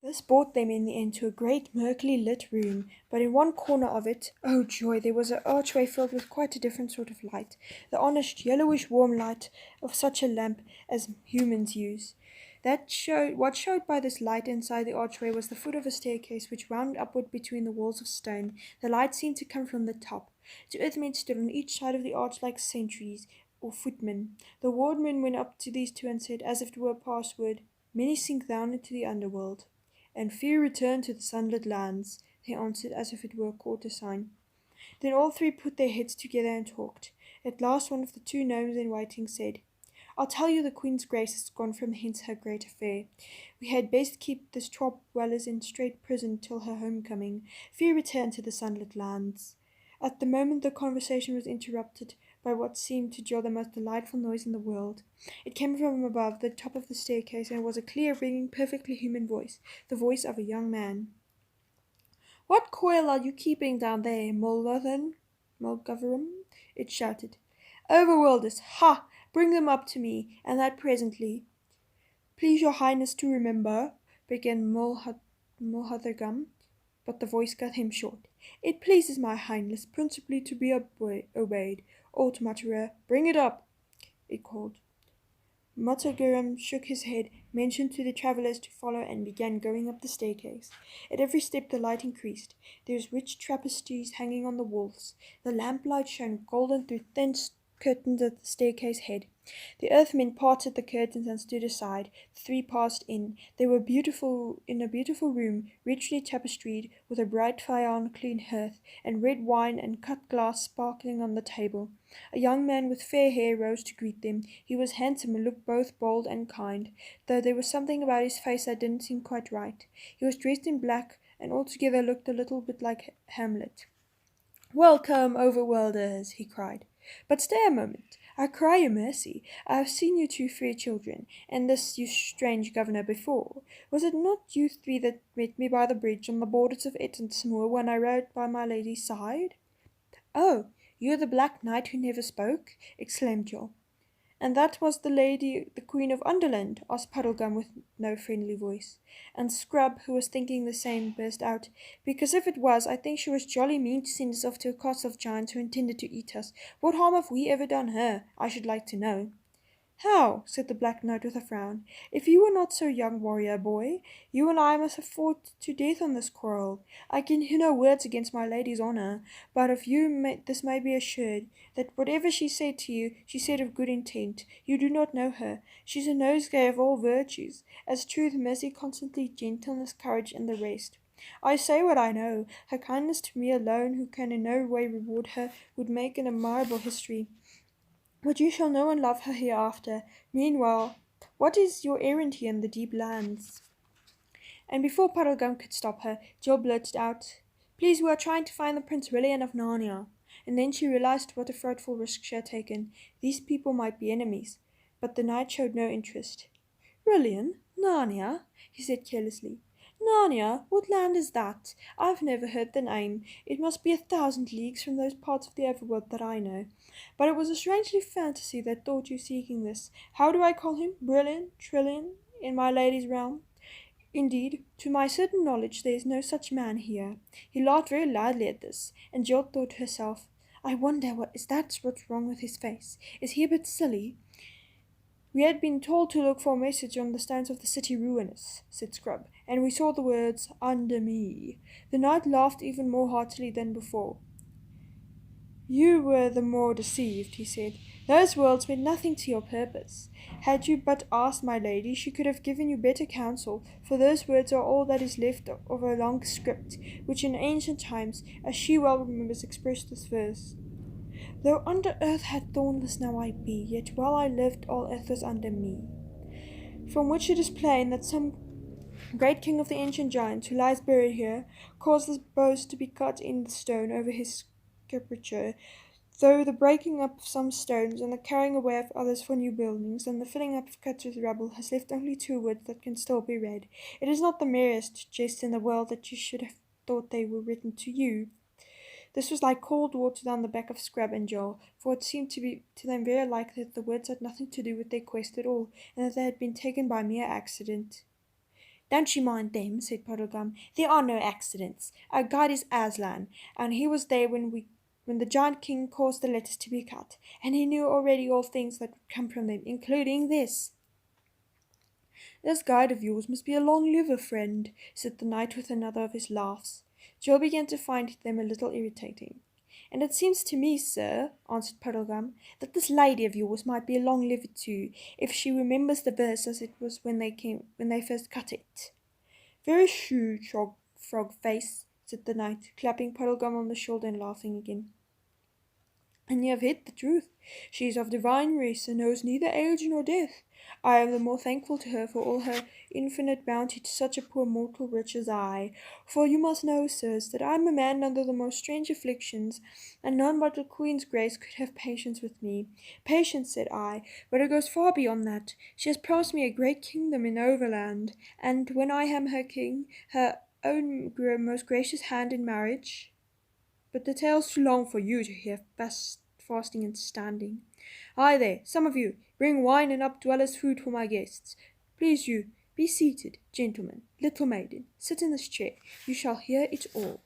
This brought them in the end to a great murkily lit room, but in one corner of it, oh joy, there was an archway filled with quite a different sort of light, the honest yellowish warm light of such a lamp as humans use. What showed by this light inside the archway was the foot of a staircase which wound upward between the walls of stone. The light seemed to come from the top. Two earthmen stood on each side of the arch like sentries, or footmen. The wardman went up to these two and said, as if it were a password, "Many sink down into the underworld." "And few return to the sunlit lands," they answered as if it were a courtesan. Then all three put their heads together and talked. At last one of the two gnomes in waiting said, "I'll tell you the Queen's Grace has gone from hence her great affair. We had best keep this trop dwellers in strait prison till her homecoming. Few return to the sunlit lands." At the moment the conversation was interrupted by what seemed to Jill the most delightful noise in the world. It came from above the top of the staircase, and it was a clear, ringing, perfectly human voice, the voice of a young man. "What coil are you keeping down there, Mulgoverum?" it shouted. "Overworlders, ha! Bring them up to me, and that presently." "Please your highness to remember," began Mulhothergum, but the voice cut him short. "It pleases my highness principally to be obeyed. Old Mutterer, bring it up," it called. Muttergerum shook his head, motioned to the travellers to follow, and began going up the staircase. At every step the light increased. There was rich tapestries hanging on the walls. The lamplight shone golden through thin curtains at the staircase head. The earthmen parted the curtains and stood aside. The three passed in. They were in a beautiful room, richly tapestried, with a bright fire on a clean hearth, and red wine and cut glass sparkling on the table. A young man with fair hair rose to greet them. He was handsome and looked both bold and kind, though there was something about his face that didn't seem quite right. He was dressed in black, and altogether looked a little bit like Hamlet. "Welcome, overworlders," he cried. "But stay a moment. I cry you mercy. I have seen you two fair children, and this you strange governor before. Was it not you three that met me by the bridge on the borders of Etonsmoor when I rode by my lady's side?" "Oh, you're the Black Knight who never spoke?" exclaimed Joel. "And that was the lady, the Queen of Underland?" asked Puddlegum with no friendly voice. And Scrub, who was thinking the same, burst out, "Because if it was, I think she was jolly mean to send us off to a castle of giants who intended to eat us. What harm have we ever done her, I should like to know?" "How?" said the Black Knight with a frown. "If you were not so young, warrior boy, you and I must have fought to death on this quarrel. I can hear no words against my lady's honour, but of this may be assured, that whatever she said to you, she said of good intent. You do not know her. She's a nosegay of all virtues, as truth, mercy, constancy, gentleness, courage, and the rest. I say what I know. Her kindness to me alone, who can in no way reward her, would make an admirable history. But you shall know and love her hereafter. Meanwhile, what is your errand here in the deep lands?" And before Puddlegum could stop her, Jill blurted out, "Please, we are trying to find the Prince Rillian of Narnia." And then she realized what a frightful risk she had taken. These people might be enemies. But the knight showed no interest. "Rillian? Narnia?" he said carelessly. "Narnia? What land is that? I've never heard the name. It must be 1,000 leagues from those parts of the overworld that I know. But it was a strangely fantasy that thought you seeking this. How do I call him? Brilliant? Trillian? In my lady's realm? Indeed, to my certain knowledge there is no such man here." He laughed very loudly at this, and Jill thought to herself, "I wonder what's wrong with his face. Is he a bit silly?" "We had been told to look for a message on the stones of the city ruinous," said Scrub, "and we saw the words, 'Under me.'" The knight laughed even more heartily than before. "You were the more deceived," he said. "Those words meant nothing to your purpose. Had you but asked my lady, she could have given you better counsel, for those words are all that is left of a long script, which in ancient times, as she well remembers, expressed this verse: "Though under earth had thornless now I be, yet while I lived all earth was under me." From which it is plain that some great king of the ancient giants, who lies buried here, caused this boast to be cut in the stone over his sepulchre, though the breaking up of some stones, and the carrying away of others for new buildings, and the filling up of cuts with rubble, has left only 2 words that can still be read. It is not the merriest jest in the world that you should have thought they were written to you. This was like cold water down the back of Scrub and Joel, for it seemed to be to them very likely that the words had nothing to do with their quest at all, and that they had been taken by mere accident. Don't you mind them, said Puddlegum. There are no accidents. Our guide is Aslan, and he was there when the giant king caused the letters to be cut, and he knew already all things that would come from them, including this. This guide of yours must be a long-liver, friend, said the knight with another of his laughs. Joe began to find them a little irritating. And it seems to me, sir, answered Puddlegum, that this lady of yours might be a long-liver too, if she remembers the verse as it was when they first cut it. Very true, Frog-face, said the knight, clapping Puddlegum on the shoulder and laughing again. And you have hit the truth. She is of divine race, and knows neither age nor death. I am the more thankful to her for all her infinite bounty to such a poor mortal wretch as I. For you must know, sirs, that I am a man under the most strange afflictions, and none but the Queen's grace could have patience with me. Patience, said I, but it goes far beyond that. She has promised me a great kingdom in Overland, and when I am her king, her own most gracious hand in marriage. But the tale's too long for you to hear fasting and standing. Aye there, some of you, bring wine and up-dwellers' food for my guests. Please you, be seated, gentlemen. Little maiden, sit in this chair. You shall hear it all.